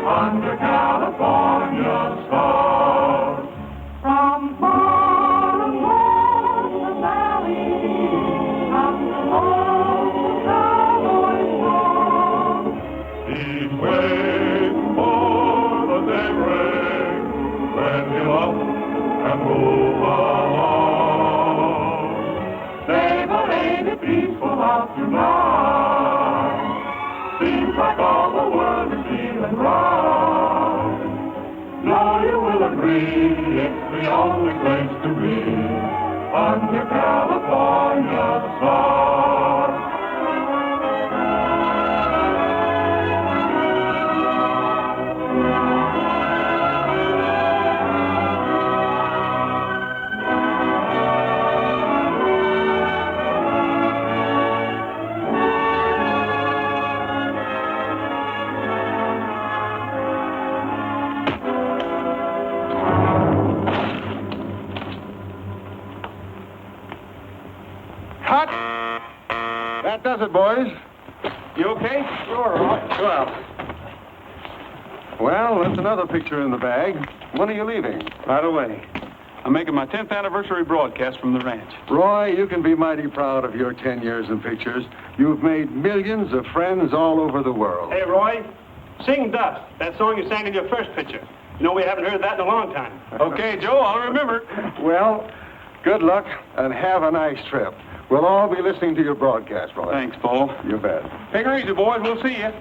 under California stars. From far across the valley, from the lonesome cowboy's farm, he's waiting for the daybreak when he'll up and move along. Save a lady peaceful out tonight. Seems like all the world is feeling right. Now you will agree it's the only place to be under California stars. Cut! That does it, boys. You okay? Sure, Roy. Well, that's another picture in the bag. When are you leaving? Right away. I'm making my 10th anniversary broadcast from the ranch. Roy, you can be mighty proud of your 10 years in pictures. You've made millions of friends all over the world. Hey, Roy, sing Dust, that song you sang in your first picture. You know, we haven't heard that in a long time. Okay, Joe, I'll remember. Well, good luck and have a nice trip. We'll all be listening to your broadcast, Roy. Thanks, Paul. You bet. Take her easy, boys. We'll see you.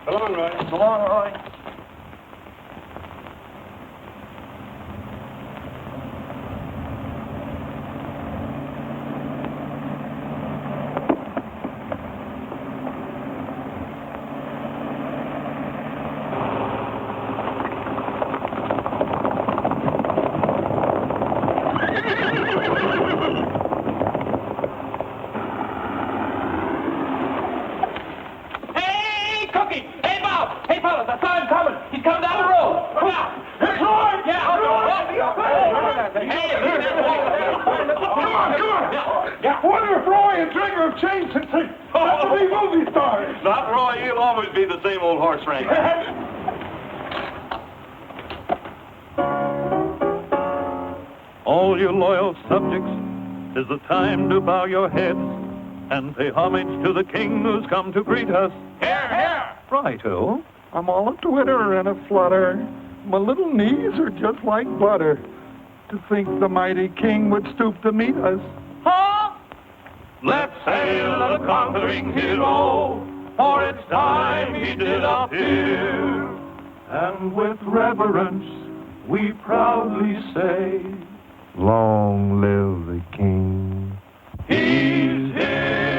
So long, Roy. So long, Roy. Not Roy, he'll always be the same old horse wrangler. All you loyal subjects, 'tis the time to bow your heads and pay homage to the king who's come to greet us. Here, here! Righto. I'm all a twitter and a flutter. My little knees are just like butter. To think the mighty king would stoop to meet us. Huh? Let's hail the conquering hero, for it's time he did appear. And with reverence, we proudly say, Long live the king. he's here.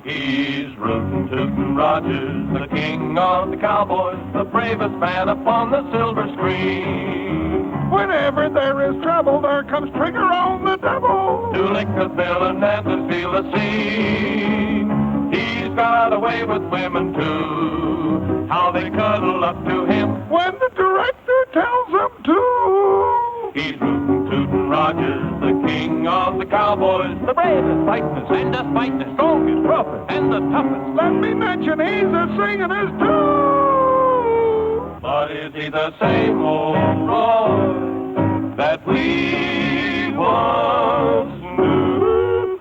He's rootin' tootin' Rogers, the king of the cowboys, the bravest man upon the silver screen. Whenever there is trouble, there comes Trigger on the double. To lick the bill and never feel the scene. He's got a way with women, too, how they cuddle up to him When the director tells them to. He's rootin' tootin' Rogers, the king of the cowboys, the bravest, fightin'est, and the fightin'est, strongest, roughest, and the toughest. Let me mention he's a singing'est too. But is he the same old Roy that we once knew?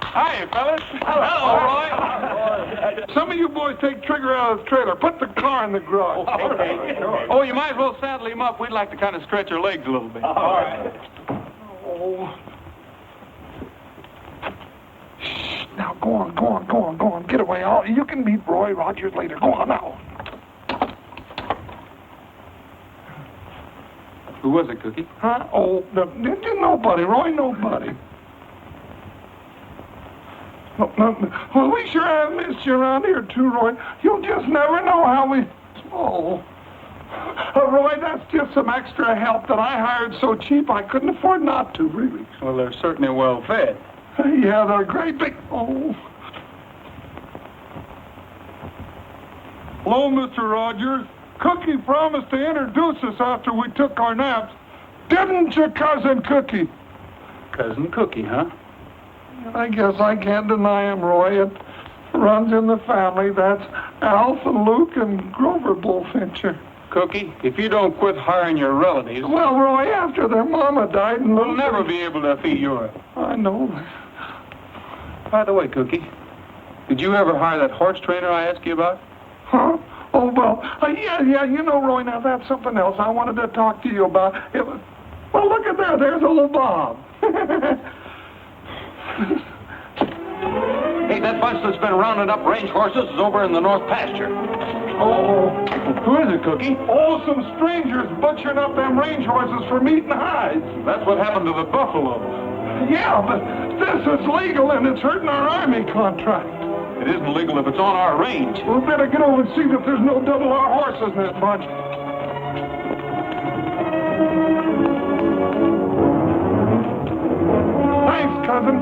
Hi, fellas. Hello, Roy. Some of you boys take Trigger out of the trailer. Put the car in the garage. Okay. Oh, you might as well saddle him up. We'd like to kind of stretch our legs a little bit. All right. Oh. Shh. Now, go on. Get away. You can meet Roy Rogers later. Go on now. Who was it, Cookie? Huh? Oh, nobody, Roy, nobody. No. Well, we sure have missed you around here, too, Roy. You'll just never know how we... Oh. Roy, that's just some extra help that I hired so cheap I couldn't afford not to, really. Well, they're certainly well fed. Yeah, they're great big... Oh. Hello, Mr. Rogers. Cookie promised to introduce us after we took our naps. Didn't you, Cousin Cookie? Cousin Cookie, huh? I guess I can't deny him, Roy. It runs in the family. That's Alf and Luke and Grover Bullfincher. Cookie, if you don't quit hiring your relatives, Well, Roy, after their mama died and we'll never be able to feed your... I know. By the way, Cookie, did you ever hire that horse trainer I asked you about? Huh? Oh, well, yeah, you know, Roy, now that's something else I wanted to talk to you about. It was, well, look at there. There's a little Bob. Hey, that bunch that's been rounding up range horses is over in the north pasture. Oh. Who is it, Cookie? Oh, some strangers butchering up them range horses for meat and hides. That's what happened to the buffalo. Yeah, but this is legal and it's hurting our army contract. It isn't legal if it's on our range. We better get over and see that there's no double R horses in that bunch. Thanks, cousin.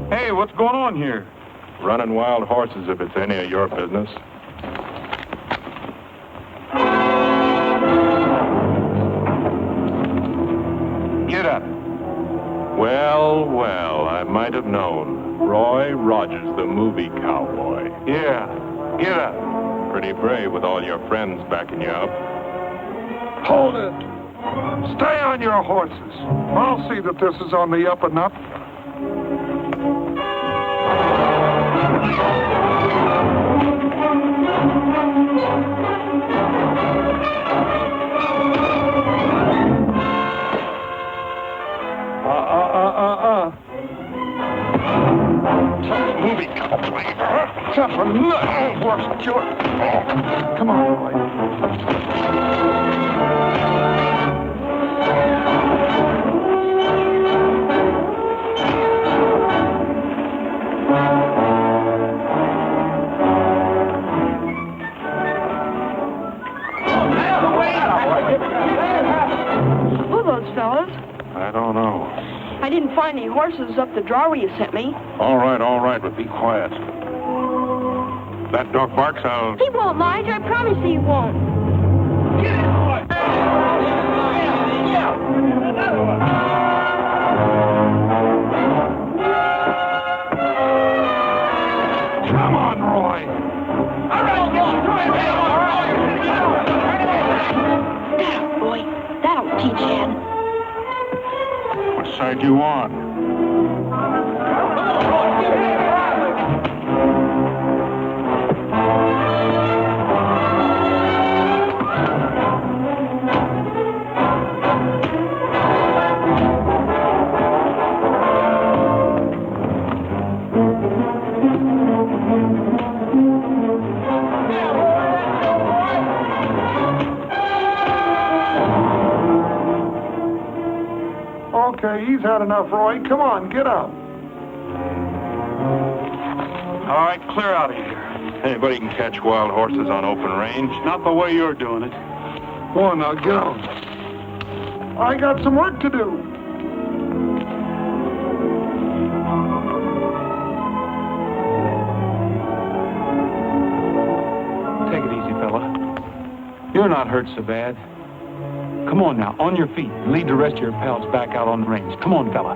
Hey, what's going on here? Running wild horses if it's any of your business. Get up. Well, well, I might have known. Roy Rogers, the movie cowboy. Yeah, get up. Pretty brave with all your friends backing you up. Hold it. Stay on your horses. I'll see that this is on the up and up. Tough movie cowboy. Tough enough. Horse George. Come on, Roy. Who are those fellas? I don't know. I didn't find any horses up the draw you sent me. All right, but be quiet. That dog barks, I'll... He won't, Lige. I promise he won't. Come on, Roy. Now, boy, that'll teach Ed. What side you on? Okay, he's had enough, Roy. Come on, get up. All right, clear out of here. Anybody can catch wild horses on open range. Not the way you're doing it. Go on now, get on. I got some work to do. Take it easy, fella. You're not hurt so bad. Come on now, on your feet. Lead the rest of your pals back out on the range. Come on, fella.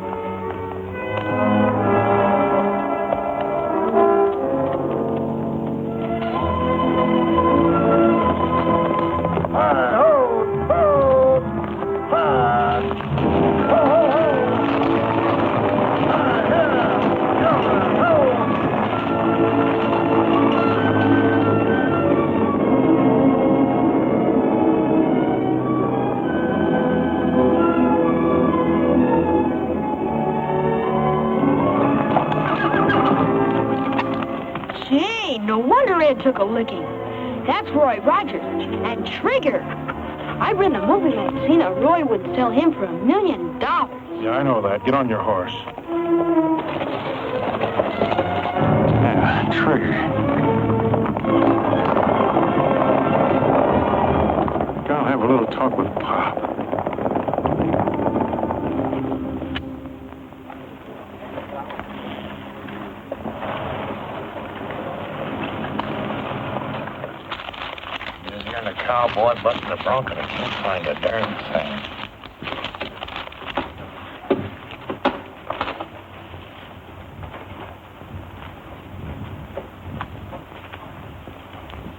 Took a licking. That's Roy Rogers and Trigger. I read in a movie magazine that Roy would sell him for $1 million. Yeah, I know that. Get on your horse. Yeah, Trigger. Gotta have a little talk with Pop. Cowboy button the bronco. I can't find a darn thing.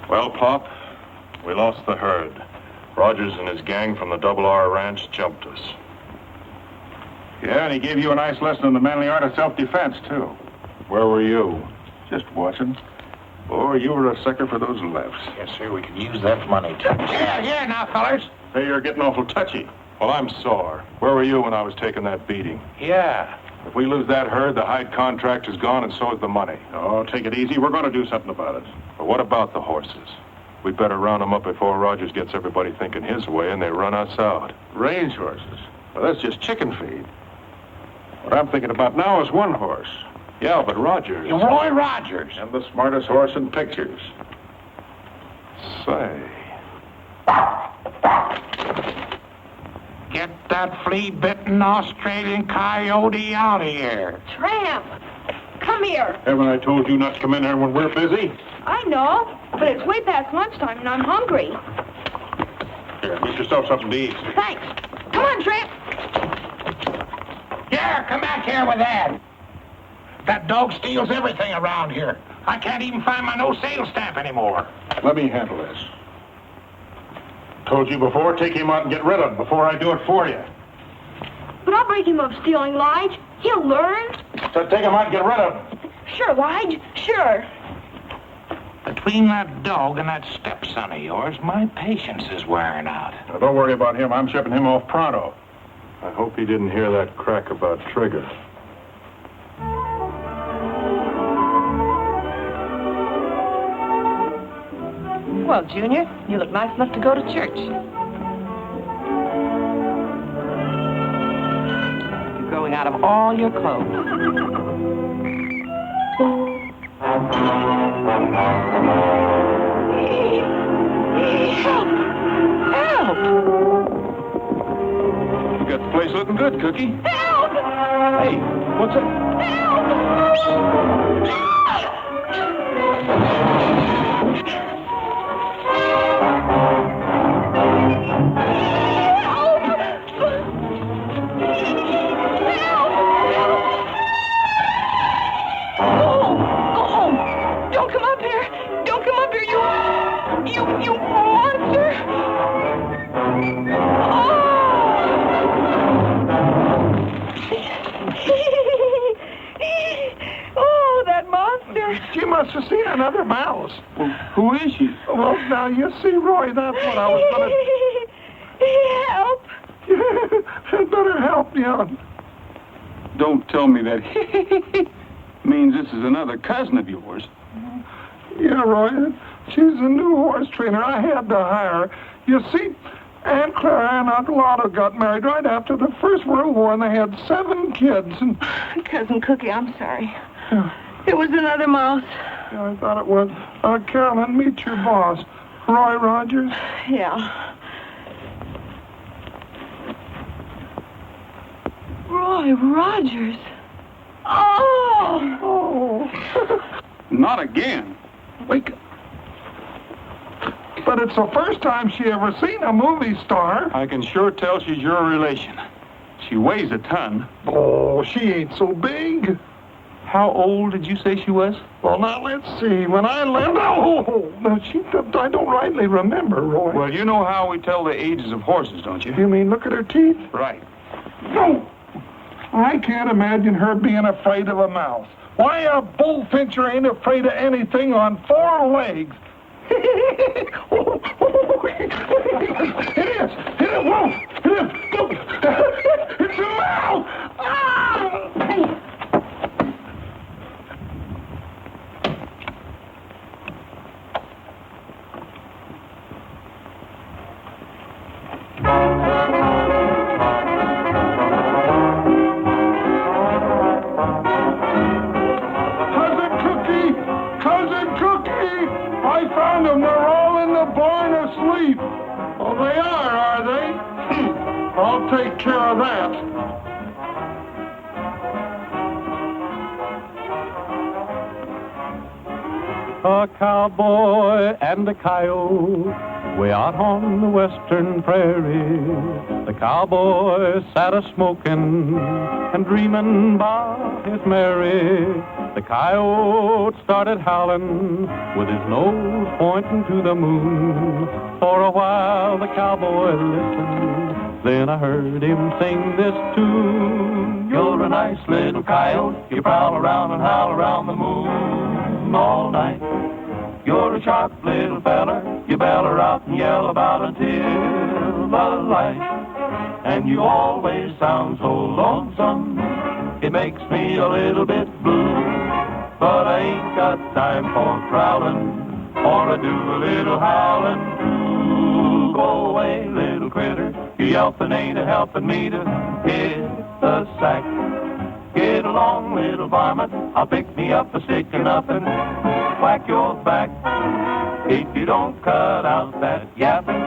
Well, Pop, we lost the herd. Rogers and his gang from the Double R Ranch jumped us. Yeah, and he gave you a nice lesson in the manly art of self-defense, too. Where were you? Just watching. Oh, you were a sucker for those lefts. Yes, sir, we could use that money, too. Here now, fellers. Hey, you're getting awful touchy. Well, I'm sore. Where were you when I was taking that beating? Yeah. If we lose that herd, the hide contract is gone, and so is the money. Oh, take it easy. We're going to do something about it. But what about the horses? We'd better round them up before Rogers gets everybody thinking his way and they run us out. Range horses. Well, that's just chicken feed. What I'm thinking about now is one horse. Yeah, but Rogers... Roy Rogers. And the smartest horse in pictures. Say... Get that flea-bitten Australian coyote out of here. Tramp, come here. Haven't I told you not to come in here when we're busy? I know, but it's way past lunchtime and I'm hungry. Here, get yourself something to eat. Thanks. Come on, Tramp. Here, come back here with that. That dog steals everything around here. I can't even find my no-sale stamp anymore. Let me handle this. Told you before, take him out and get rid of him before I do it for you. But I'll break him of stealing, Lige. He'll learn. So take him out and get rid of him. Sure, Lige, sure. Between that dog and that stepson of yours, my patience is wearing out. Now, don't worry about him. I'm shipping him off pronto. I hope he didn't hear that crack about Trigger. Well, Junior, you look nice enough to go to church. You're growing out of all your clothes. Help! Help! You got the place looking good, Cookie. Help! Hey, what's it? Help! You monster! Oh, that monster! She must have seen another mouse. Well, who is she? Well, now you see, Roy, that's what I was Help! I'd better help you. Don't tell me that means this is another cousin of yours. Yeah, Roy. She's a new horse trainer. I had to hire her. You see, Aunt Clara and Uncle Otto got married right after the First World War, and they had 7 kids. And Cousin Cookie, I'm sorry. It was another mouse. yeah, I thought it was. Carolyn, meet your boss, Roy Rogers. Yeah. Roy Rogers. Oh! Not again. Wake up. but it's the first time she ever seen a movie star. I can sure tell she's your relation. She weighs a ton. Oh, she ain't so big. How old did you say she was? Well, now, let's see. When I left... Oh, no, I don't rightly remember, Roy. Well, you know how we tell the ages of horses, don't you? You mean look at her teeth? Right. No. I can't imagine her being afraid of a mouse. Why, a bullfincher ain't afraid of anything on 4 legs. It is. Whoa. It's a mouse. Ah! Cousin Cookie, I found them. They're all in the barn asleep. Oh, they are they? I'll take care of that. A cowboy and a coyote way out on the western prairie. The cowboy sat a-smoking and dreaming about his Mary. The coyote started howling with his nose pointing to the moon. For a while the cowboy listened, then I heard him sing this tune. You're a nice little coyote, you prowl around and howl around the moon all night. You're a sharp little feller, you beller out and yell about until the light. And you always sound so lonesome, it makes me a little bit blue. But I ain't got time for growling, or to do a little howling too. Go away, little critter, your yelping ain't a-helping me to hit the sack. Get along, little varmint, I'll pick me up a stick and up and whack your back. If you don't cut out that yapping,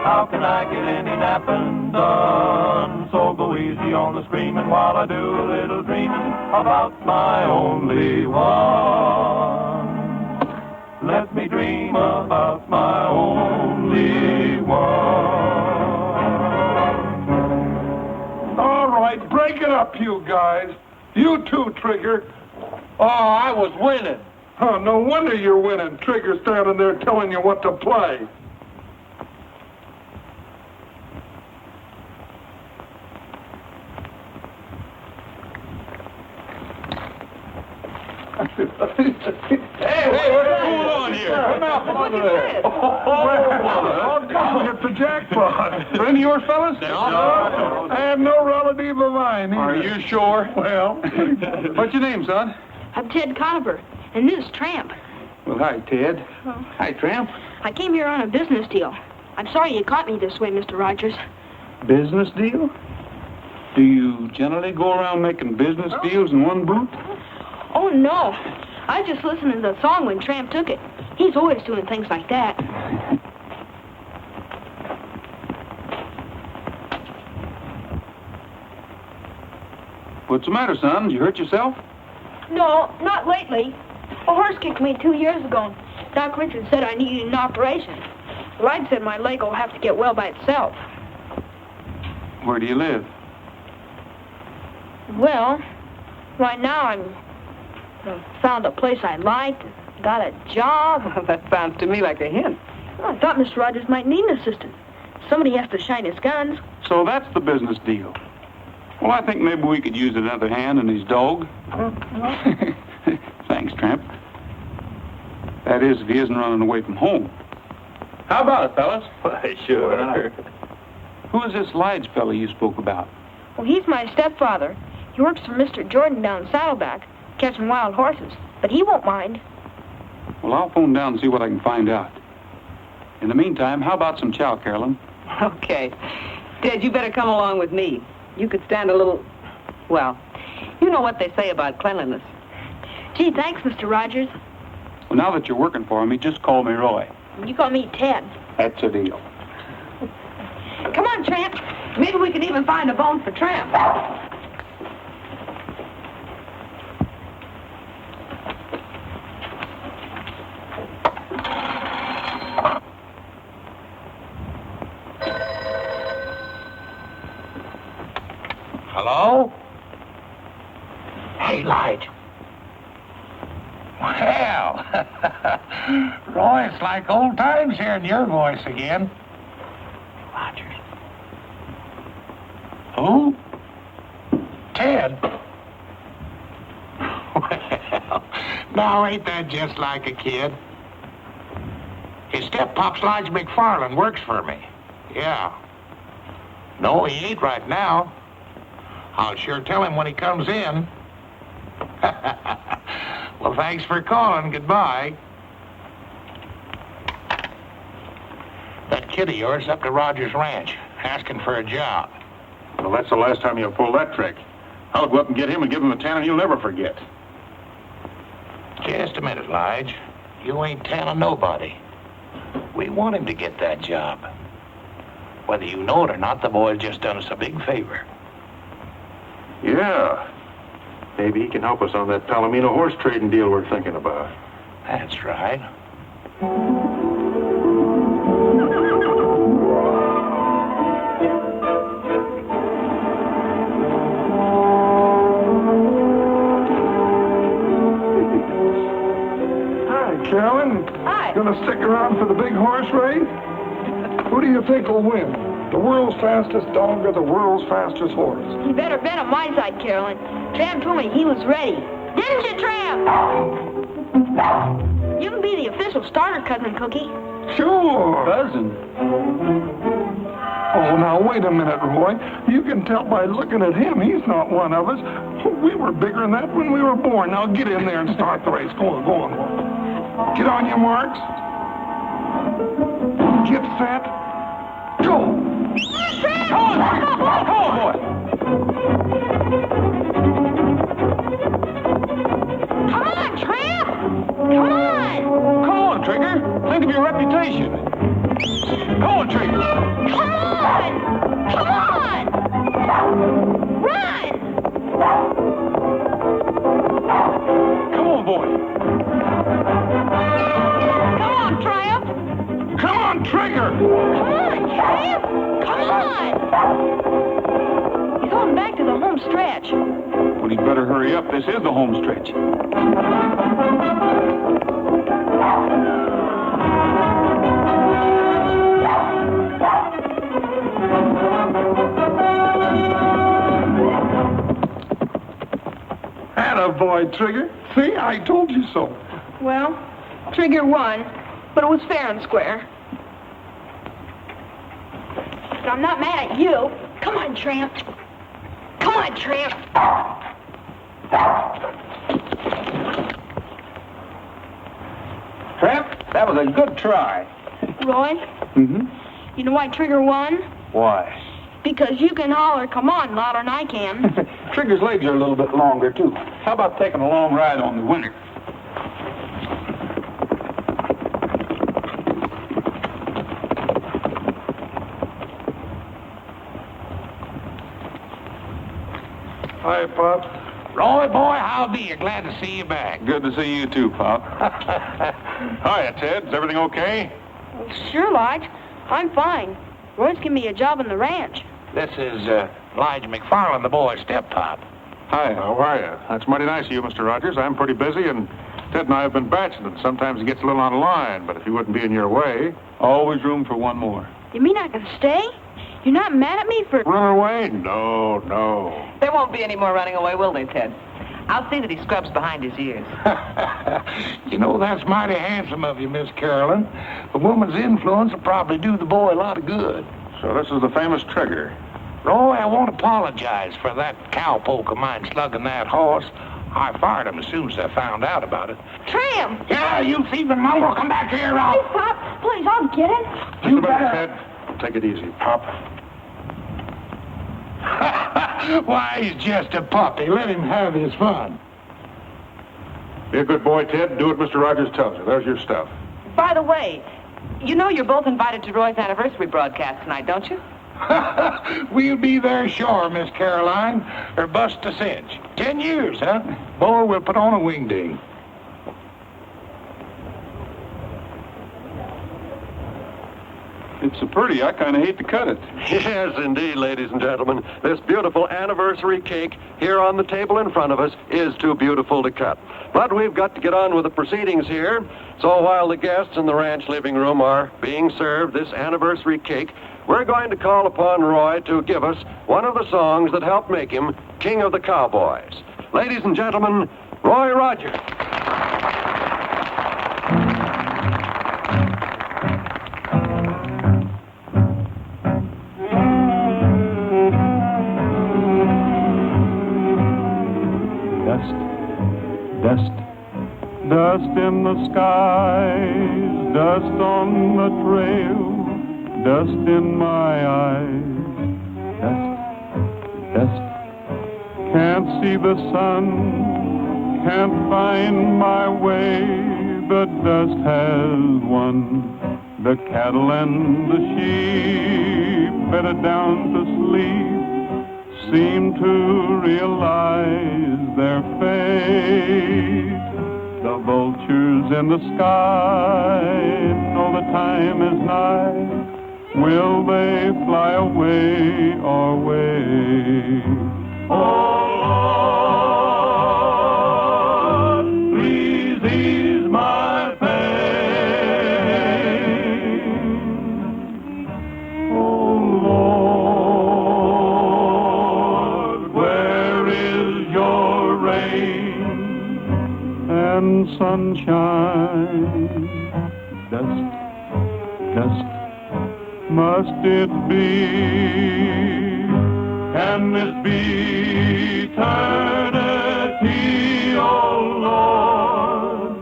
how can I get any napping done? So go easy on the screaming while I do a little dreaming about my only one. Let me dream about my only one. All right, break it up, you guys. You too, Trigger. Oh, I was winning. Oh, no wonder you're winning. Trigger's standing there telling you what to play. Hey, what's going on here? Come out from under there. Oh, God, it's the jackpot. Friend of yours, fellas? I have no relative of mine either. Are you sure? Well, What's your name, son? I'm Ted Conover, and this is Tramp. Well, hi, Ted. Hi, Tramp. I came here on a business deal. I'm sorry you caught me this way, Mr. Rogers. Business deal? Do you generally go around making business deals in one boot? Oh, no. I just listened to the song when Tramp took it. He's always doing things like that. What's the matter, son? Did you hurt yourself? No, not lately. A horse kicked me 2 years ago. Doc Richards said I needed an operation. Lloyd said my leg will have to get well by itself. Where do you live? Well, right now I'm found a place I liked, got a job. That sounds to me like a hint. Well, I thought Mr. Rogers might need an assistant. Somebody has to shine his guns. So that's the business deal. Well, I think maybe we could use another hand in his dog. Thanks, Tramp. That is, if he isn't running away from home. How about it, fellas? Why, sure. Who is this Lige fellow you spoke about? Well, he's my stepfather. He works for Mr. Jordan down in Saddleback, catching wild horses. But he won't mind. Well, I'll phone down and see what I can find out. In the meantime, how about some chow, Carolyn? Okay. Ted, you better come along with me. You could stand a little... Well, you know what they say about cleanliness. Gee, thanks, Mr. Rogers. Well, now that you're working for me, just call me Roy. You call me Ted. That's a deal. Come on, Tramp. Maybe we can even find a bone for Tramp. Hello? Hey, Lige. Well, Roy, it's like old times hearing your voice again. Rogers. Who? Ted. Well, now ain't that just like a kid? His step-pop's Lige McFarland works for me. Yeah. No, he ain't right now. I'll sure tell him when he comes in. Well, thanks for calling. Goodbye. That kid of yours up to Rogers Ranch, asking for a job. Well, that's the last time you'll pull that trick. I'll go up and get him and give him a 10, and he'll never forget. Just a minute, Lige. You ain't telling nobody. We want him to get that job. Whether you know it or not, the boy's just done us a big favor. Yeah. Maybe he can help us on that Palomino horse trading deal we're thinking about. That's right. Hi, Carolyn. Hi. Gonna stick around for the big horse race? Who do you think will win? The world's fastest dog or the world's fastest horse? You better bet on my side, Carolyn. Tramp told me he was ready. Didn't you, Tramp? You can be the official starter, Cousin Cookie. Sure. Cousin. Oh, now, wait a minute, Roy. You can tell by looking at him, he's not one of us. We were bigger than that when we were born. Now, get in there and start the race. Go on, go on, Roy. Get on your marks. Get set. Go. Come on, boy. Come on, Tramp! Come on! Come on, Trigger. Think of your reputation. Come on, Trigger. Come on! Come on! Run! Come on, boy. Come on, Tramp! Come on, Trigger. Come on, Tramp! Come on! He's going back to the home stretch. Well, he'd better hurry up. This is the home stretch. Attaboy, Trigger. See, I told you so. Well, Trigger won, but it was fair and square. But I'm not mad at you. Come on, Tramp. Come on, Tramp. Tramp, that was a good try. Roy, Mm-hmm. you know why Trigger won? Why? Because you can holler, come on, louder than I can. Trigger's legs are a little bit longer, too. How about taking a long ride on the winner? Hi, Pop. Roy, boy, how be you? Glad to see you back. Good to see you, too, Pop. Hiya, Ted. Is everything okay? Sure, Lige. I'm fine. Roy's giving me a job on the ranch. This is Lige McFarland, the boy's step-pop. Hi, how are you? That's mighty nice of you, Mr. Rogers. I'm pretty busy, and Ted and I have been bachelor. Sometimes it gets a little on the line, but if he wouldn't be in your way... Always room for one more. You mean I can stay? You're not mad at me for... Run away? No, no. There won't be any more running away, will there, Ted? I'll see that he scrubs behind his ears. You know, that's mighty handsome of you, Miss Carolyn. A woman's influence will probably do the boy a lot of good. So this is the famous Trigger. Roy, I won't apologize for that cowpoke of mine slugging that horse. I fired him as soon as I found out about it. Tramp! Yeah, you thieving mongrel, come back here, Ralph. Please, Pop. Please, I'll get it. Just a minute, Ted. Take it easy, Pop. Why, he's just a puppy. Let him have his fun. Be a good boy, Ted. Do what Mr. Rogers tells you. There's your stuff. By the way, you know you're both invited to Roy's anniversary broadcast tonight, don't you? We'll be there, sure, Miss Caroline. Or bust a cinch. 10 years, huh? Boy, we'll put on a wingding. It's so pretty, I kind of hate to cut it. Yes, indeed, ladies and gentlemen. This beautiful anniversary cake here on the table in front of us is too beautiful to cut. But we've got to get on with the proceedings here. So while the guests in the ranch living room are being served this anniversary cake, we're going to call upon Roy to give us one of the songs that helped make him King of the Cowboys. Ladies and gentlemen, Roy Rogers. Dust in the skies, dust on the trail, dust in my eyes, dust. Can't see the sun, can't find my way, the dust has won. The cattle and the sheep, bedded down to sleep, seem to realize their fate. The vultures in the sky know the time is nigh. Will they fly away or wait? Oh, Lord, please ease my pain. Oh, Lord, where is your rain and sunshine? Dust, must it be? Can this be eternity, oh Lord?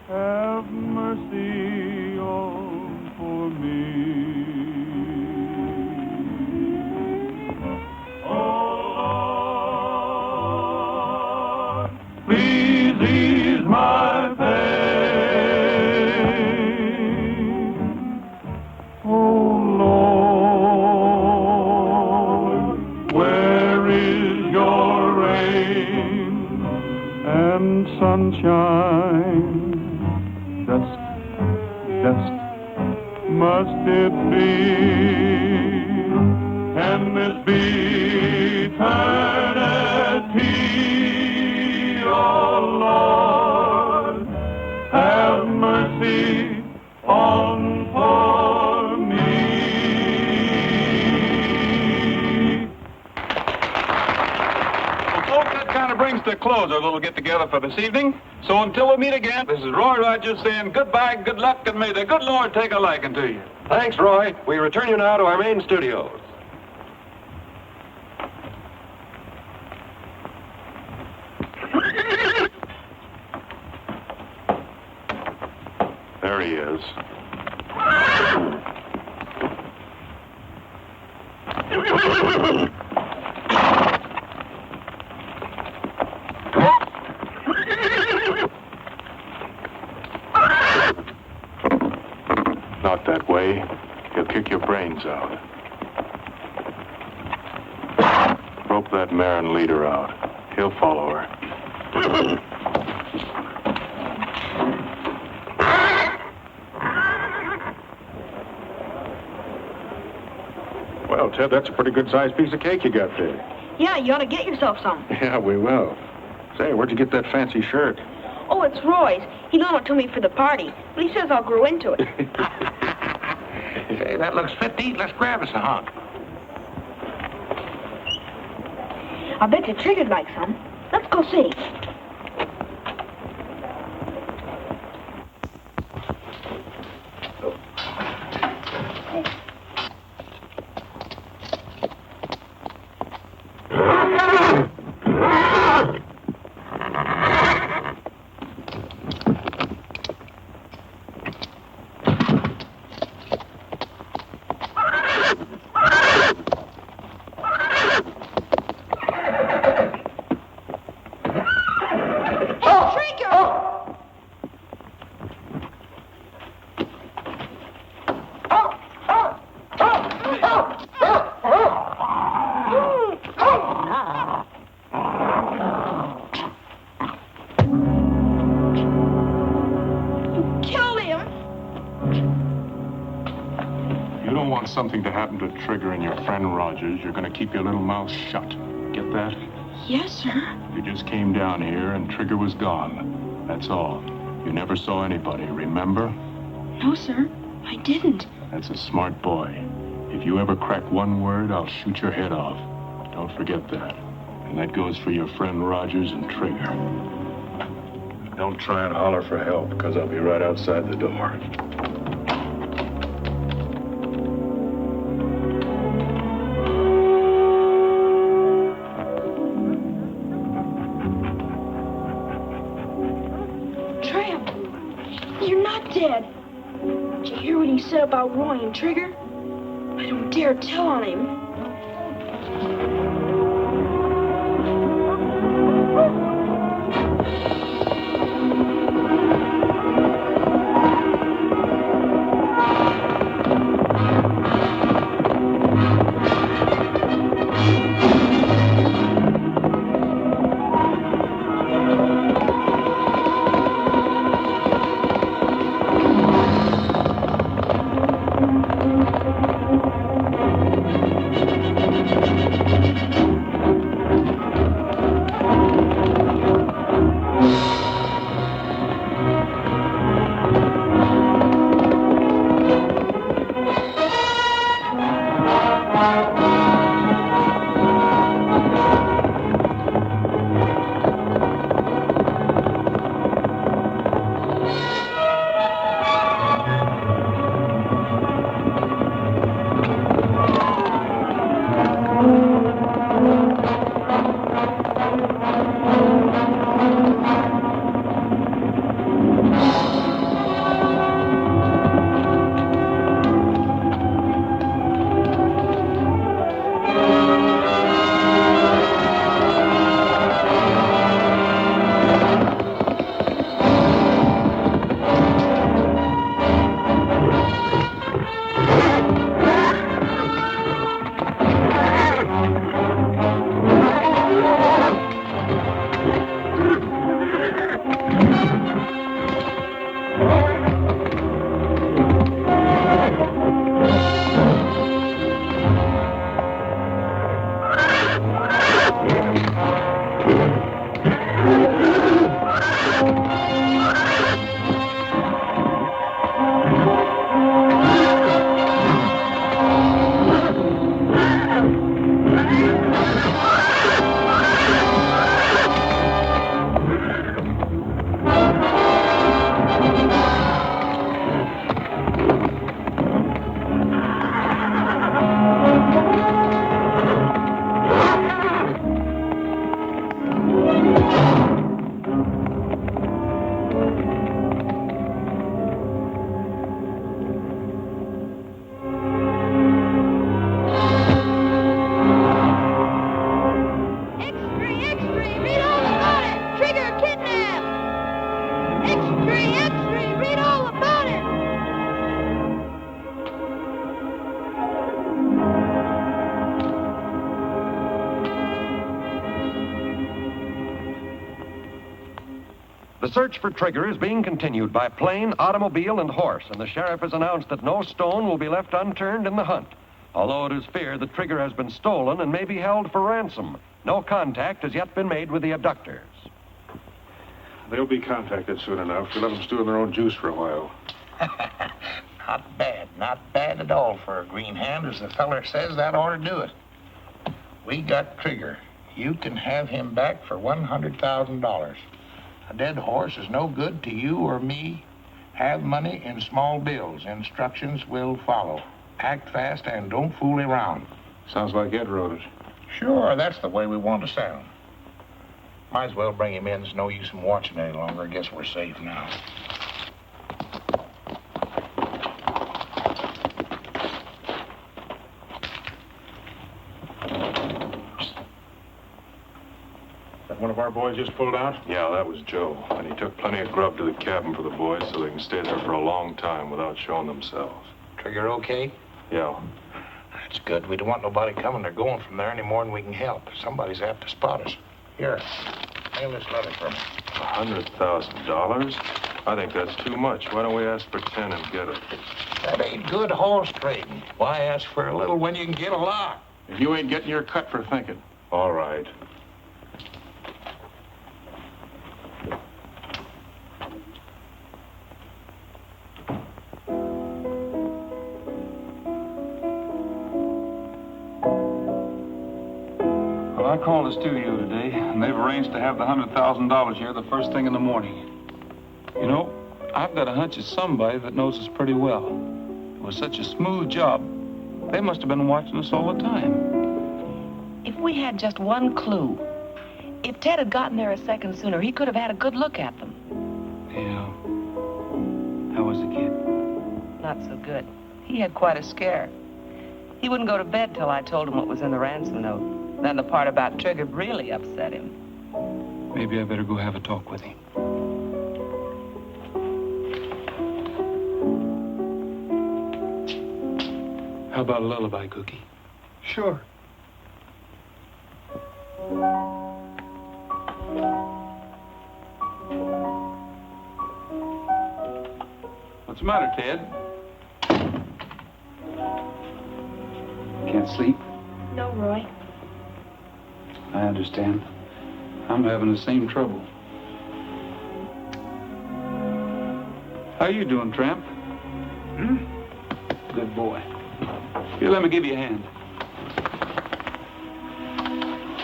Have mercy on for me. Oh Lord, please ease my pain. Oh Lord, where is your rain and sunshine? Dust, must it be? Can this be eternity? Oh Lord, have mercy on for me. Well, folks, that kind of brings to a close our little get-together for this evening. So until we meet again, this is Roy Rogers saying goodbye, good luck, and may the good Lord take a liking to you. Thanks, Roy. We return you now to our main studios. There he is. Not that way. He'll kick your brains out. Rope that mare and lead her out. He'll follow her. Well, Ted, that's a pretty good-sized piece of cake you got there. Yeah, you ought to get yourself some. Yeah, we will. Say, where'd you get that fancy shirt? Oh, it's Roy's. He loaned it to me for the party, but he says I'll grow into it. Say, that looks fit to eat. Let's grab us a hunk. I bet you Trigger'd like some. Let's go see. something to happen to Trigger and your friend Rogers, you're going to keep your little mouth shut. Get that? Yes, sir. You just came down here and Trigger was gone. That's all. You never saw anybody, remember? No, sir. I didn't. That's a smart boy. If you ever crack one word, I'll shoot your head off. Don't forget that. And that goes for your friend Rogers and Trigger. Don't try and holler for help, because I'll be right outside the door. Tramp, you're not dead. Did you hear what he said about Roy and Trigger? I don't dare tell on him. The search for Trigger is being continued by plane, automobile, and horse, and the sheriff has announced that no stone will be left unturned in the hunt. Although it is feared that Trigger has been stolen and may be held for ransom, no contact has yet been made with the abductors. They'll be contacted soon enough. We'll let them stew in their own juice for a while. Not bad at all for a green hand. As the feller says, that ought to do it. We got Trigger. You can have him back for $100,000. A dead horse is no good to you or me. Have money in small bills. Instructions will follow. Act fast and don't fool around. Sounds like Ed wrote it. Sure, that's the way we want to sound. Might as well bring him in. There's no use in watching any longer. I guess we're safe now. One of our boys just pulled out? Yeah, that was Joe. And he took plenty of grub to the cabin for the boys so they can stay there for a long time without showing themselves. Trigger okay? Yeah. That's good. We don't want nobody coming or going from there any more than we can help. Somebody's apt to spot us. Here, mail this letter for me. $100,000? I think that's too much. Why don't we ask for 10 and get it? That ain't good horse trading. Why ask for a little when you can get a lot? If you ain't getting your cut for thinking. All right. Well, I called the studio today, and they've arranged to have the $100,000 here the first thing in the morning. You know, I've got a hunch it's somebody that knows us pretty well. It was such a smooth job. They must have been watching us all the time. If we had just one clue, if Ted had gotten there a second sooner, he could have had a good look at them. Yeah. How was the kid? Not so good. He had quite a scare. He wouldn't go to bed till I told him what was in the ransom note. Then the part about Trigger really upset him. Maybe I better go have a talk with him. How about a lullaby, Cookie? Sure. What's the matter, Ted? Can't sleep? No, Roy. I understand. I'm having the same trouble. How you doing, Tramp? Good boy. Here, let me give you a hand.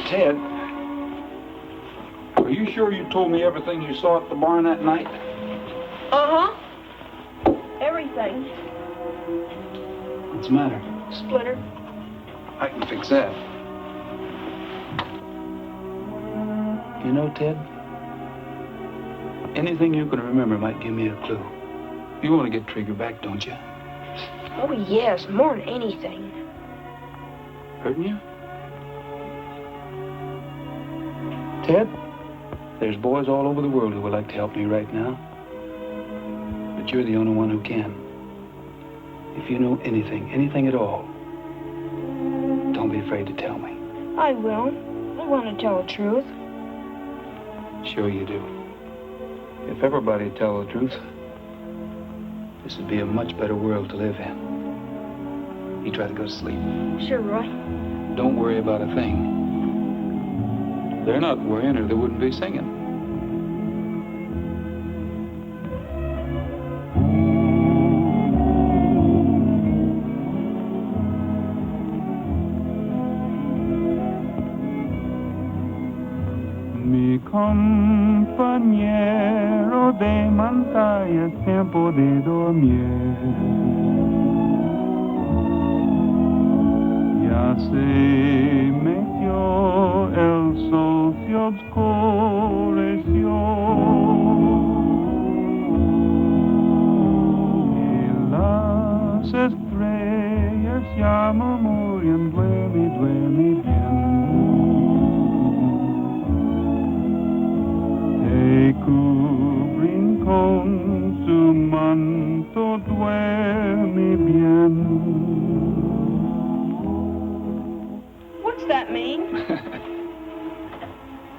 Ted, are you sure you told me everything you saw at the barn that night? Uh-huh. Everything. What's the matter? Splinter. I can fix that. You know, Ted, anything you can remember might give me a clue. You want to get Trigger back, don't you? Oh, yes, more than anything. Hurting you? Ted, there's boys all over the world who would like to help me right now. But you're the only one who can. If you know anything, anything at all, don't be afraid to tell me. I will. I want to tell the truth. Sure you do. If everybody would tell the truth, this would be a much better world to live in. You try to go to sleep. Sure, Roy. Don't worry about a thing. They're not worrying or they wouldn't be singing. Mi compañero de montaña, tiempo de dormir. Ya se metió el sol, se oscureció. Y las estrellas ya murmuran, duerme, duerme bien. Te cubren con su manto, duerme bien. What's that mean?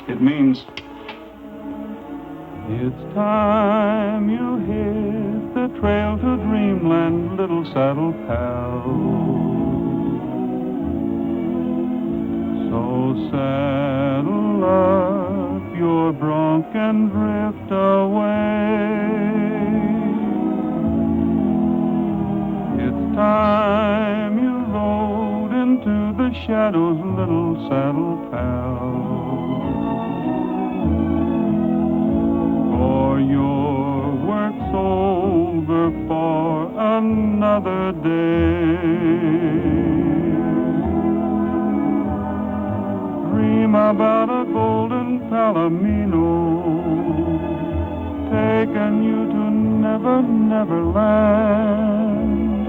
It means it's time you hit the trail to dreamland, little saddle pal. So saddle up your bronc and drift away. It's time you rode into the shadows, little saddle pal. For your work's over for another day. Dream about a golden palomino, taking you to never, never land.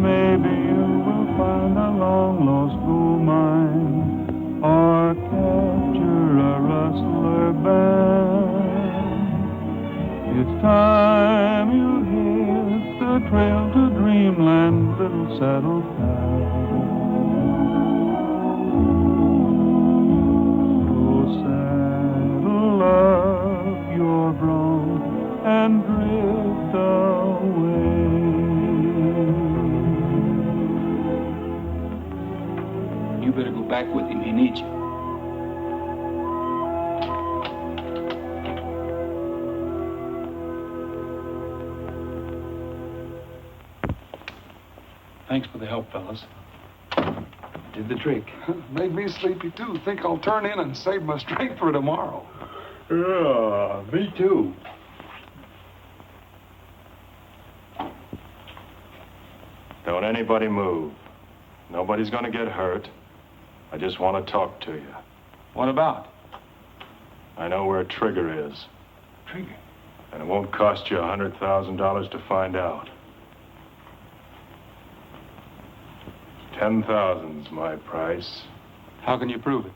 Maybe you will find a long lost gold mine, or capture a rustler band. It's time you hit the trail to dreamland, little saddle pal. So saddle up your bronc and Thanks for the help, fellas. Did the trick. Made me sleepy, too. Think I'll turn in and save my strength for tomorrow. Yeah, me too. Don't anybody move. Nobody's gonna get hurt. I just want to talk to you. What about? I know where Trigger is. Trigger? And it won't cost you $100,000 to find out. 10,000's my price. How can you prove it?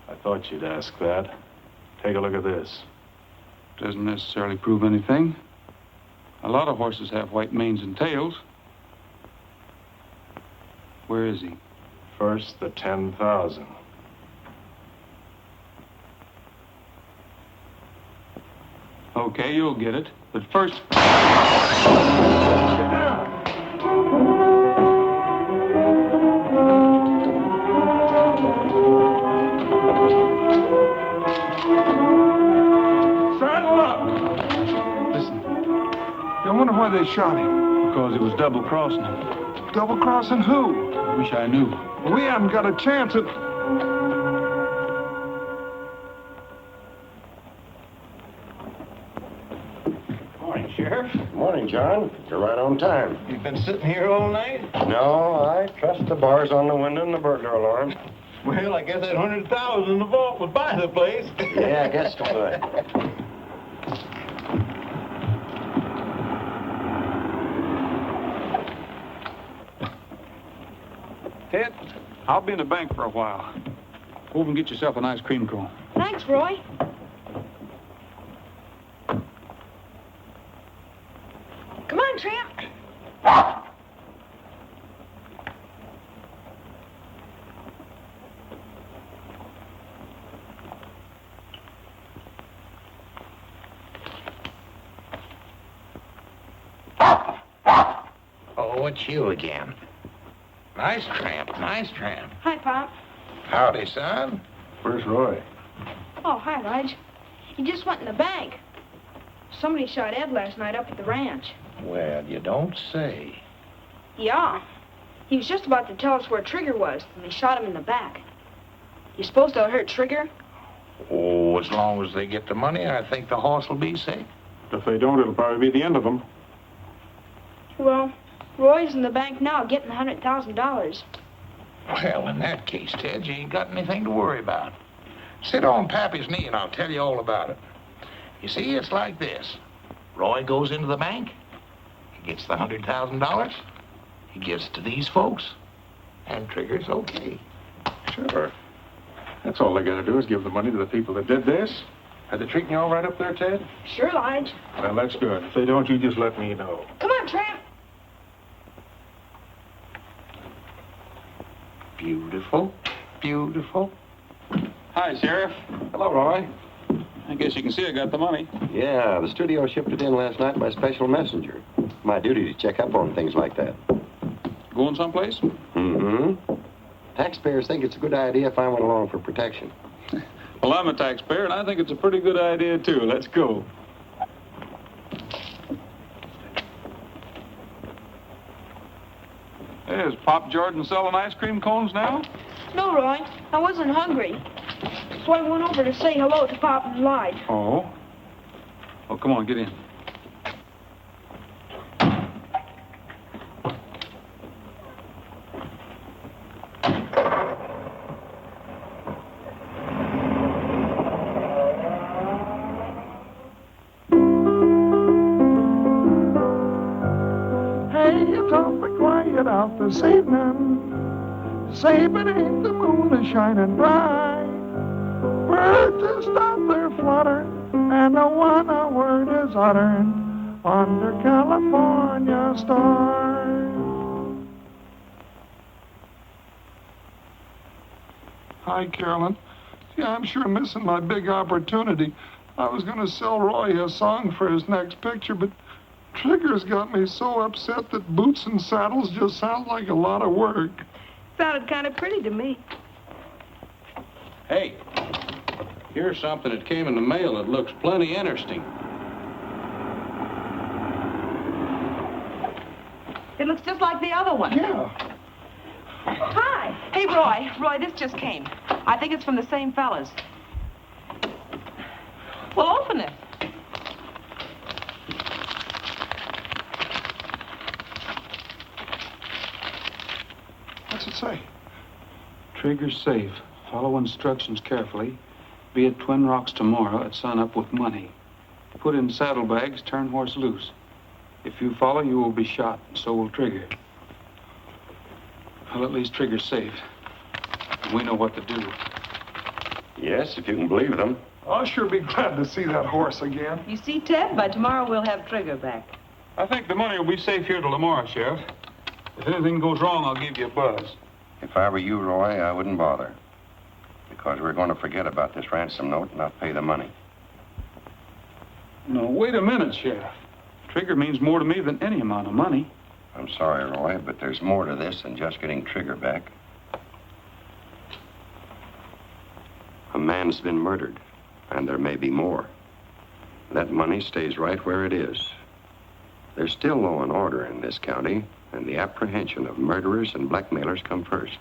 I thought you'd ask that. Take a look at this. Doesn't necessarily prove anything. A lot of horses have white manes and tails. Where is he? First, the 10,000. Okay, you'll get it. But first... Saddle up! Listen. I wonder why they shot him. Because it was double-crossing him. Double-crossing who? I wish I knew. We haven't got a chance at... Morning, Sheriff. Morning, John. You're right on time. You've been sitting here all night? No, I trust the bars on the window and the burglar alarm. Well, I guess that 100,000 in the vault would buy the place. Yeah, I guess so. Ted, I'll be in the bank for a while. Over and get yourself an ice cream cone. Thanks, Roy. Come on, Tramp. Oh, it's you again. Nice tramp, nice tramp. Hi, Pop. Howdy, son. Where's Roy? Oh, hi, Lige. He just went in the bank. Somebody shot Ed last night up at the ranch. Well, you don't say. Yeah. He was just about to tell us where Trigger was, and they shot him in the back. You suppose they'll hurt Trigger? Oh, as long as they get the money, I think the horse will be safe. If they don't, it'll probably be the end of them. Well, Roy's in the bank now getting the $100,000. Well, in that case, Ted, you ain't got anything to worry about. Sit on Pappy's knee and I'll tell you all about it. You see, it's like this. Roy goes into the bank. He gets the $100,000. He gives it to these folks. And Trigger's okay. Sure. That's all they gotta do is give the money to the people that did this. Are they treating you all right up there, Ted? Sure, Lige. Well, that's good. If they don't, you just let me know. Come on, Tramp. Beautiful. Beautiful. Hi, Sheriff. Hello, Roy. I guess you can see I got the money. Yeah, the studio shipped it in last night by special messenger. My duty to check up on things like that. Going someplace? Mm-hmm. Taxpayers think it's a good idea if I went along for protection. Well, I'm a taxpayer, and I think it's a pretty good idea, too. Let's go. Hey, is Pop Jordan selling ice cream cones now? No, Roy. I wasn't hungry. So I went over to say hello to Pop and Lige. Oh? Oh, come on, get in. Hey, it's awfully quiet out this evening. Say, but ain't the moon is shining bright? Birds just out there fluttering, and no one a word is uttering under California stars. Hi, Carolyn. Yeah, I'm sure missing my big opportunity. I was going to sell Roy a song for his next picture, but Trigger's got me so upset that boots and saddles just sound like a lot of work. Sounded kind of pretty to me. Hey, here's something that came in the mail that looks plenty interesting. It looks just like the other one. Yeah. Hi. Hey, Roy. Roy, this just came. I think it's from the same fellas. Well, open it. What's it say? Trigger's safe. Follow instructions carefully. Be at Twin Rocks tomorrow at sunup with money. Put in saddlebags, turn horse loose. If you follow, you will be shot, and so will Trigger. Well, at least Trigger's safe. We know what to do. Yes, if you can believe them. I'll sure be glad to see that horse again. You see, Ted, by tomorrow we'll have Trigger back. I think the money will be safe here till tomorrow, Sheriff. If anything goes wrong, I'll give you a buzz. If I were you, Roy, I wouldn't bother. Because we're going to forget about this ransom note and not pay the money. No, wait a minute, Sheriff. Trigger means more to me than any amount of money. I'm sorry, Roy, but there's more to this than just getting Trigger back. A man's been murdered, and there may be more. That money stays right where it is. There's still law and order in this county, and the apprehension of murderers and blackmailers come first.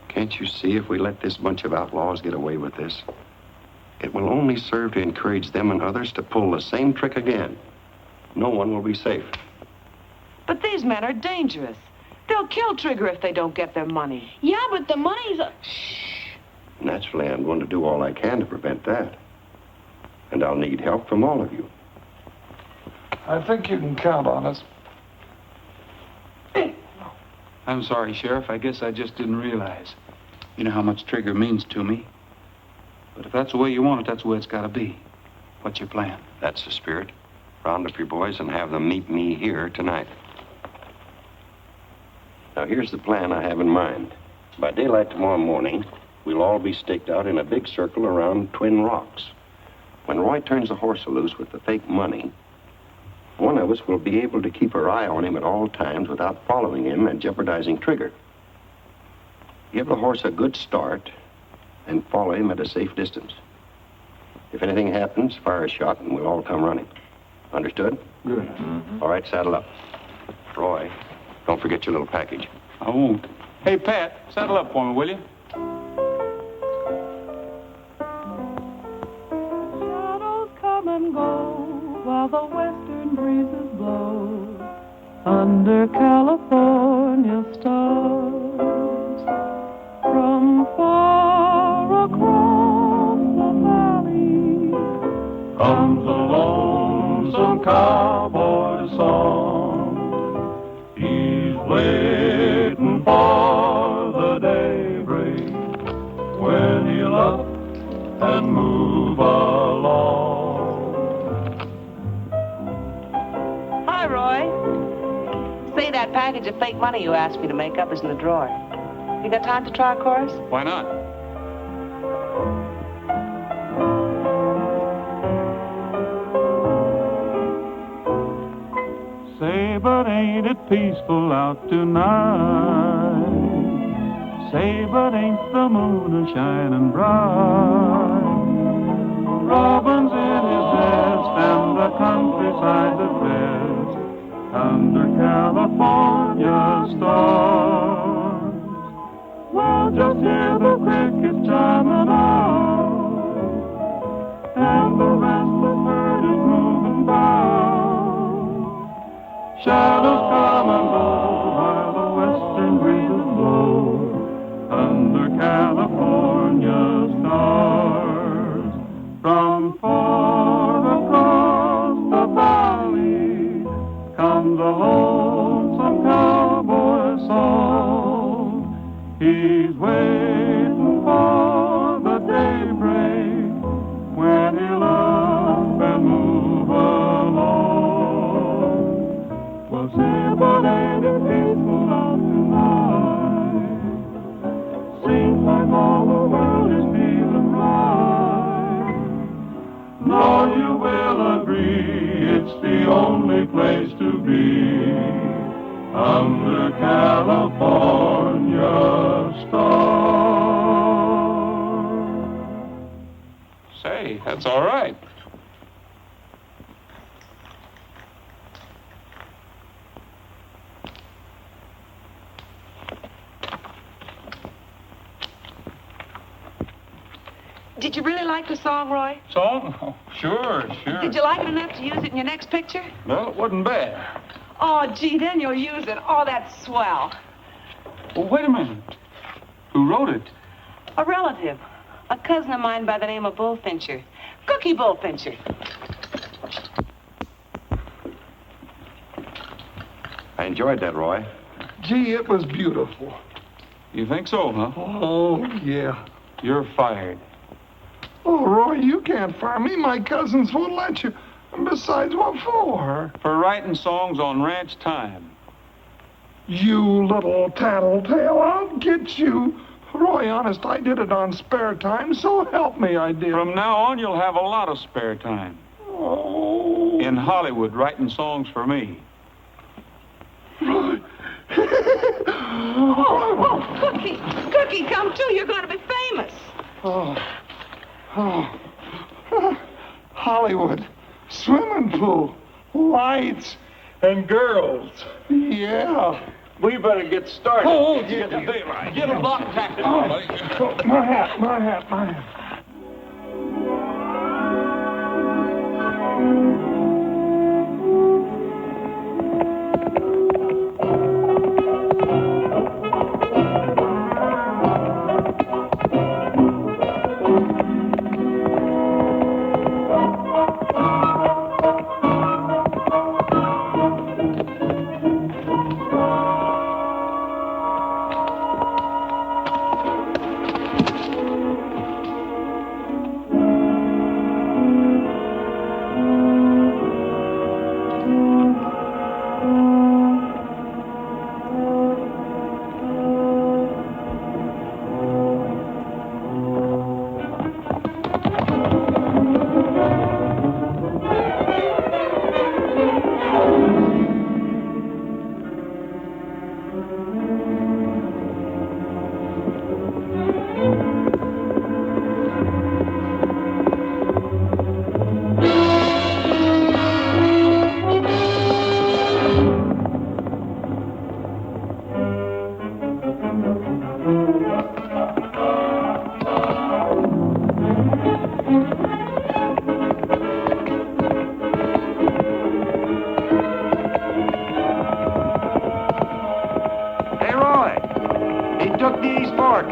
Can't you see if we let this bunch of outlaws get away with this? It will only serve to encourage them and others to pull the same trick again. No one will be safe. But these men are dangerous. They'll kill Trigger if they don't get their money. Yeah, but the money's... Naturally, I'm going to do all I can to prevent that. And I'll need help from all of you. I think you can count on us. I'm sorry, Sheriff. I guess I just didn't realize. You know how much Trigger means to me. But if that's the way you want it, that's the way it's got to be. What's your plan? That's the spirit. Round up your boys and have them meet me here tonight. Now, here's the plan I have in mind. By daylight tomorrow morning, we'll all be staked out in a big circle around Twin Rocks. When Roy turns the horse loose with the fake money, one of us will be able to keep our eye on him at all times without following him and jeopardizing Trigger. Give the horse a good start and follow him at a safe distance. If anything happens, fire a shot and we'll all come running. Understood? Good. All right, saddle up. Roy, don't forget your little package. I won't. Hey, Pat, saddle up for me, will you? Shadows come and go while the western breezes blow under California stars. From far across the valley comes a lonesome cowboy song. He's waiting for the daybreak when he'll up and move along. Hi, Roy. Say, that package of fake money you asked me to make up is in the drawer. You got time to try a chorus? Why not? Say, but ain't it peaceful out tonight? Say, but ain't the moon a-shining bright? Robin's in his nest and the countryside's at rest under California stars. Well, just hear the crickets chiming out, and the restless herd is moving by. Shadows come and go while the western breezes blow under California stars. From far across the valley comes a lonesome cowboy song. He's waiting for the daybreak when he'll up and move along. Well, say, but ain't it peaceful out tonight? Seems like all the world is feeling right. Now you will agree it's the only place to be under California stars. Say, that's all right. Did you really like the song, Roy? Song? Oh, sure. Did you like it enough to use it in your next picture? Well, it wasn't bad. Oh, gee, then you'll use it. Oh, that's swell. Well, wait a minute. Who wrote it? A relative. A cousin of mine by the name of Bullfincher. Cookie Bullfincher. I enjoyed that, Roy. Gee, it was beautiful. You think so, huh? Oh, yeah. You're fired. Oh, Roy, you can't fire me. My cousins won't let you. And besides, what for? For writing songs on ranch time. You little tattletale, I'll get you. Roy, honest, I did it on spare time, so help me, I did. From now on, you'll have a lot of spare time. Oh. In Hollywood, writing songs for me. Roy. Oh, Cookie. Cookie, come too. You're going to be famous. Hollywood. Swimming pool. Lights. And girls. Yeah. We better get started. Oh, Get the daylight. Get a block practice, buddy. My hat.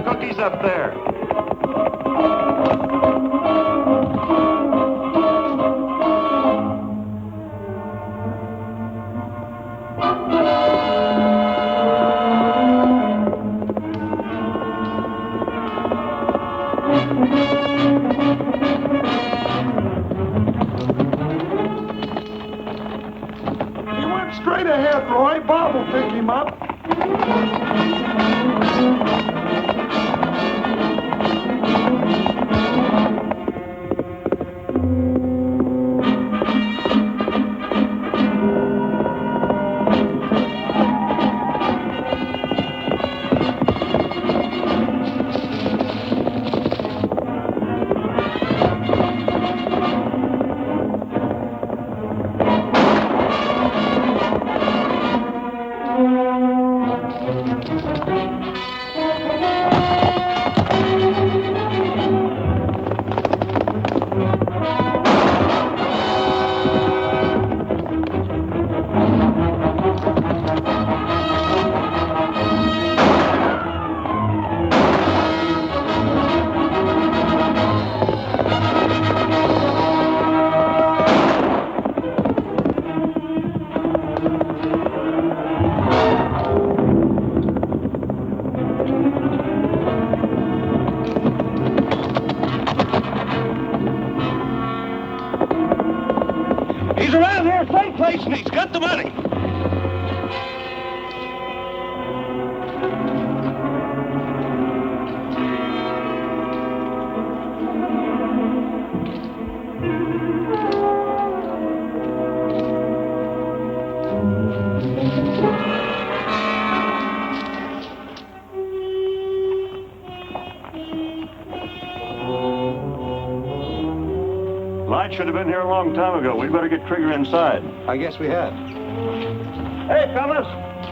Cookie's up there. He went straight ahead, Roy. Bob will pick him up. He's around here someplace and he's got the money. Light should have been here a long time ago. We better get Trigger inside. I guess we had. Hey, fellas,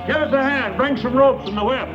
give us a hand. Bring some ropes and the whip.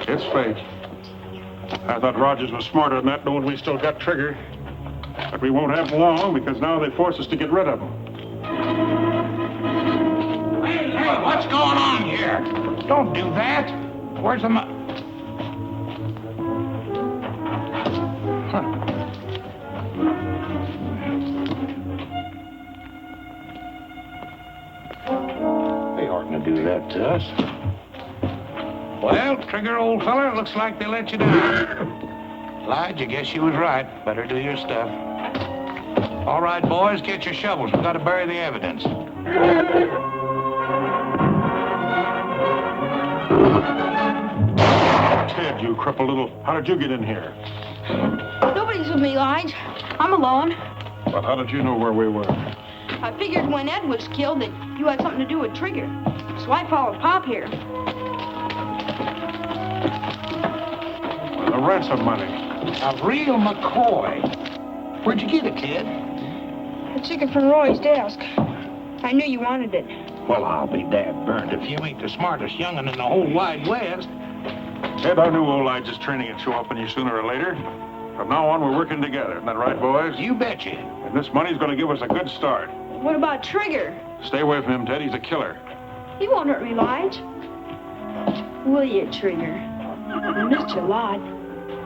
It's fake. I thought Rogers was smarter than that, knowing we still got Trigger. But we won't have him long, because now they force us to get rid of him. Hey, what's going on here? Don't do that. Where's the money? They oughtn't to do that to us. Well, Trigger, old feller, looks like they let you down. Lige, I guess you was right. Better do your stuff. All right, boys, get your shovels. We've got to bury the evidence. Ted, you crippled little... How did you get in here? Nobody's with me, Lige. I'm alone. But how did you know where we were? I figured when Ed was killed that you had something to do with Trigger. So I followed Pop here. The ransom money. A real McCoy. Where'd you get it, kid? I took it from Roy's desk. I knew you wanted it. Well, I'll be dad burned if you ain't the smartest young'un in the whole wide West. Ed, I knew old Lige's training would show up on you sooner or later. From now on, we're working together. Isn't that right, boys? You betcha. And this money's going to give us a good start. What about Trigger? Stay away from him, Ted. He's a killer. He won't hurt me, Lige. Will you, Trigger? I missed you a lot.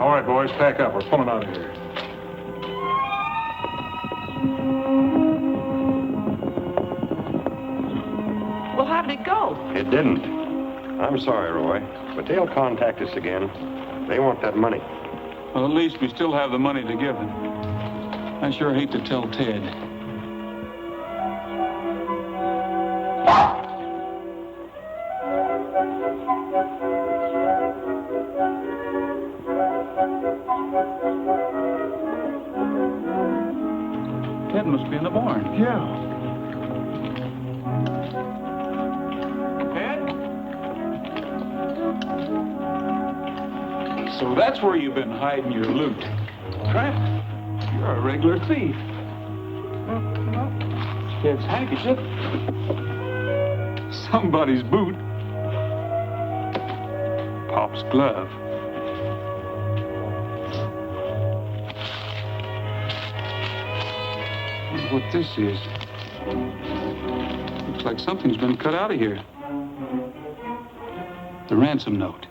All right, boys, pack up. We're pulling out of here. Well, how did it go? It didn't. I'm sorry, Roy, but they'll contact us again. They want that money. Well, at least we still have the money to give them. I sure hate to tell Ted. Ted must be in the barn. Yeah. So that's where you've been hiding your loot. Tramp, you're a regular thief. Ted's handkerchief. Somebody's boot. Pop's glove. Wonder what this is. Looks like something's been cut out of here. The ransom note.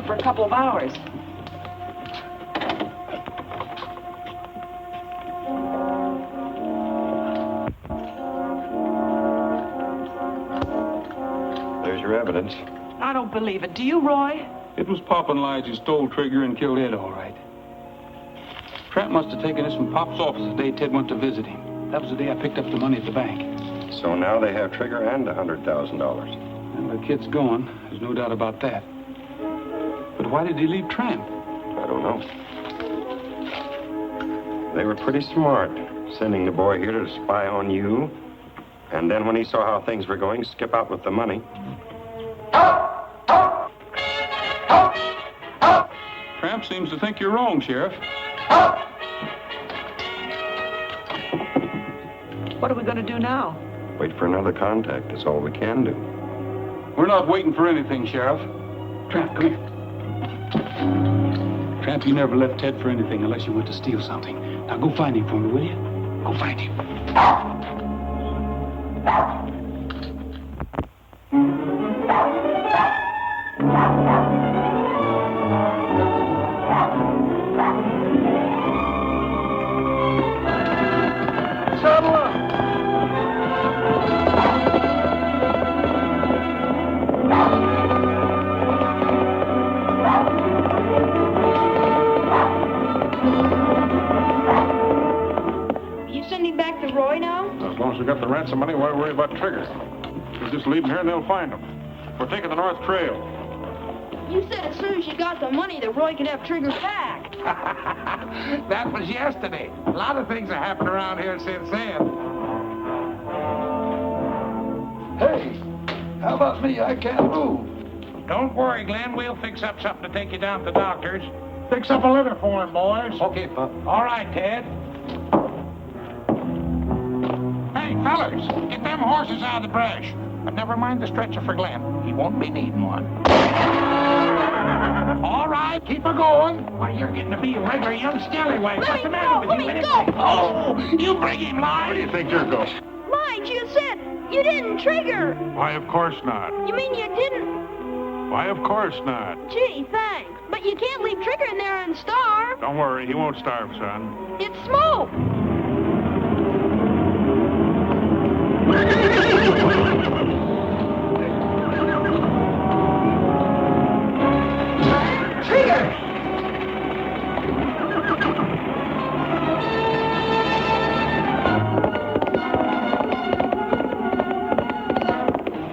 For a couple of hours. There's your evidence. I don't believe it. Do you, Roy? It was Pop and Lige who stole Trigger and killed Ed, all right. Tramp must have taken this from Pop's office the day Ted went to visit him. That was the day I picked up the money at the bank. So now they have Trigger and $100,000. And the kid's gone. There's no doubt about that. But why did he leave Tramp? I don't know. They were pretty smart, sending the boy here to spy on you. And then when he saw how things were going, skip out with the money. Tramp seems to think you're wrong, Sheriff. What are we going to do now? Wait for another contact. That's all we can do. We're not waiting for anything, Sheriff. Tramp, come here. Tramp, you never left Ted for anything unless you went to steal something. Now go find him for me, will you? Go find him. Saddle up! got the ransom money, why worry about Trigger? We'll just leave them here and they'll find them. We're taking the North Trail. You said as soon as you got the money that Roy could have Trigger back. That was yesterday. A lot of things have happened around here since then. Hey, how about me? I can't move. Don't worry, Glenn. We'll fix up something to take you down to the doctor's. Fix up a litter for him, boys. Okay, Pop. All right, Ted. Hey, fellas, get them horses out of the brush. But never mind the stretcher for Glenn. He won't be needing one. All right, keep her going. Why, you're getting to be a regular young scallywag. What's the matter with you? Let me go. Oh, you bring him, Lige. Where do you think you're going? Lige, you said you didn't trigger. Why, of course not. You mean you didn't? Why, of course not. Gee, thanks. But you can't leave Trigger in there and starve. Don't worry, he won't starve, son. It's smoke. Trigger!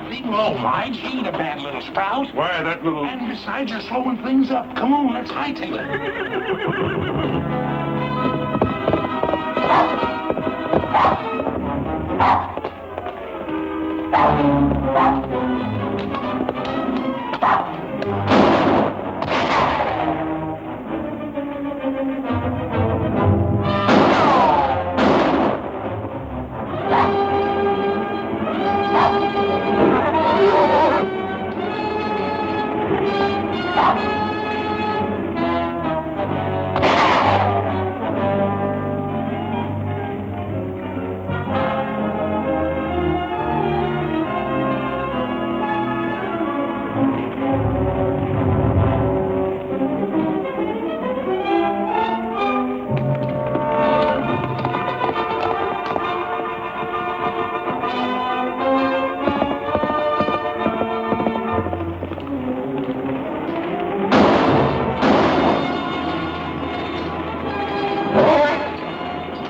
Leave him alone, Lige. He ain't a bad little sprout. Why, that little... And besides, you're slowing things up. Come on, let's hightail it.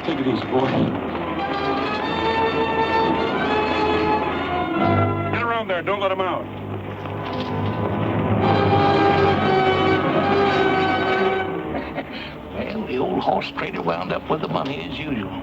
Take it easy, boy. Get around there. Don't let him out. Well, the old horse trader wound up with the money as usual.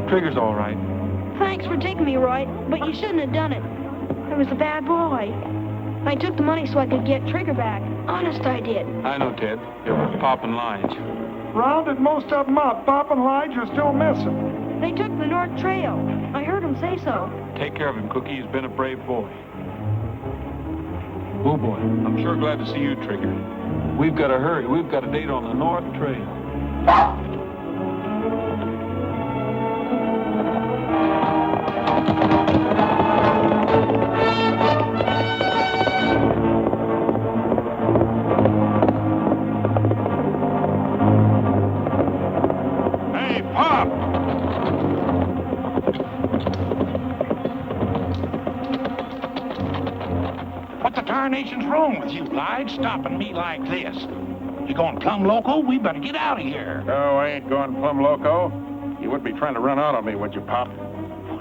Trigger's all right. Thanks for taking me, Roy, but you shouldn't have done it. I was a bad boy. I took the money so I could get Trigger back. Honest, I did. I know, Ted. It was Pop and Lige. Rounded most of them up. Pop and Lige are still missing. They took the North Trail. I heard them say so. Take care of him, Cookie. He's been a brave boy. Oh, boy. I'm sure glad to see you, Trigger. We've got to hurry. We've got a date on the North Trail. Hey, Pop! What the tarnation's wrong with you, Lige, stopping me like this? You going plumb loco? We better get out of here. No, I ain't going plumb loco. You wouldn't be trying to run out on me, would you, Pop?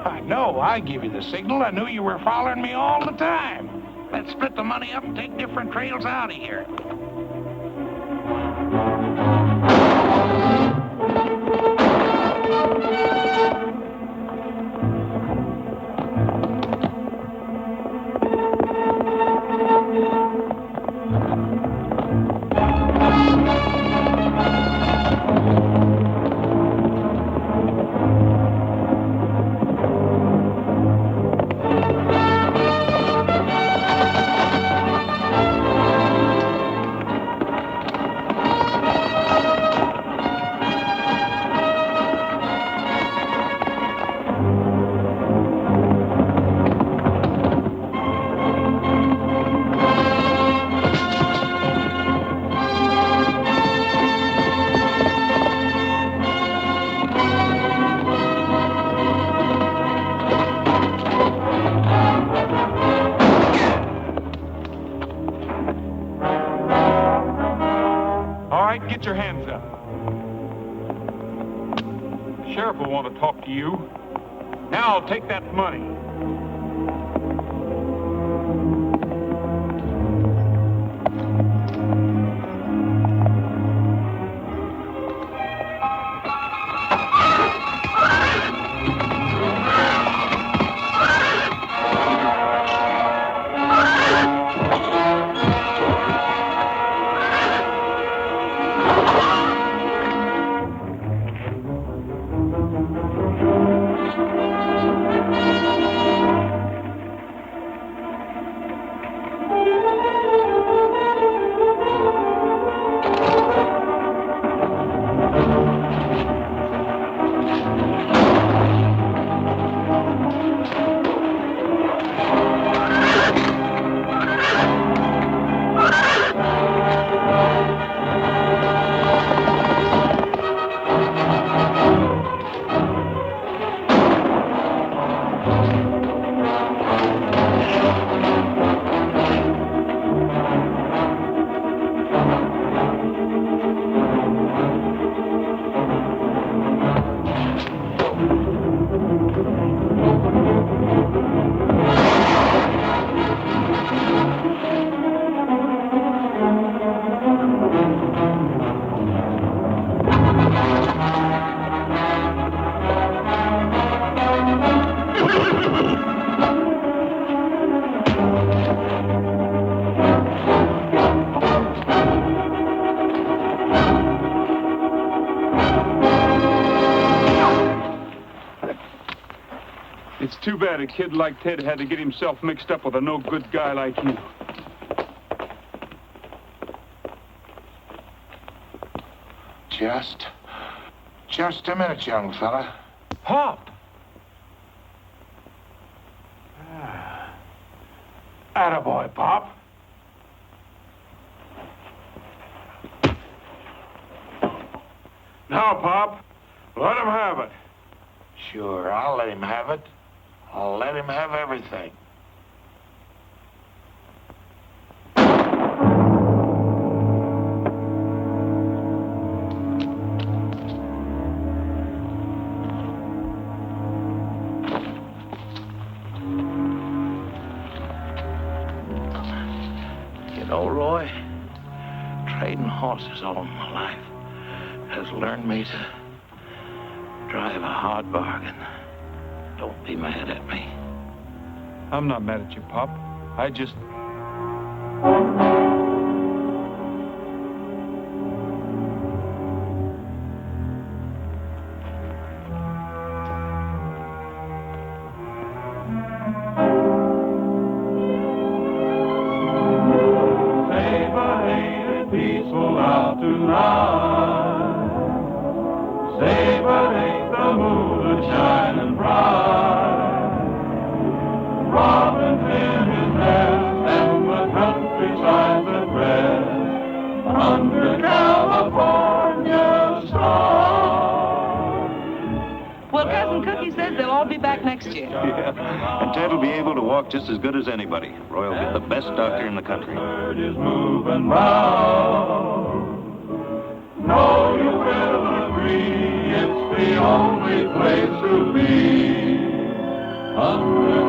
I know. I give you the signal. I knew you were following me all the time. Let's split the money up and take different trails out of here. Put your hands up. The sheriff will want to talk to you. Now take that money. It's too bad a kid like Ted had to get himself mixed up with a no-good guy like you. Just a minute, young fella. Pop! Attaboy, Pop. Now, Pop, let him have it. Sure, I'll let him have it. I'll let him have everything. You know, Roy, trading horses all my life has learned me to drive a hard bargain. Don't be mad at me. I'm not mad at you, Pop. I just... Just as good as anybody. Roy will get the best doctor in the country. Bird is moving round. No, you will agree, it's the only place to be. Under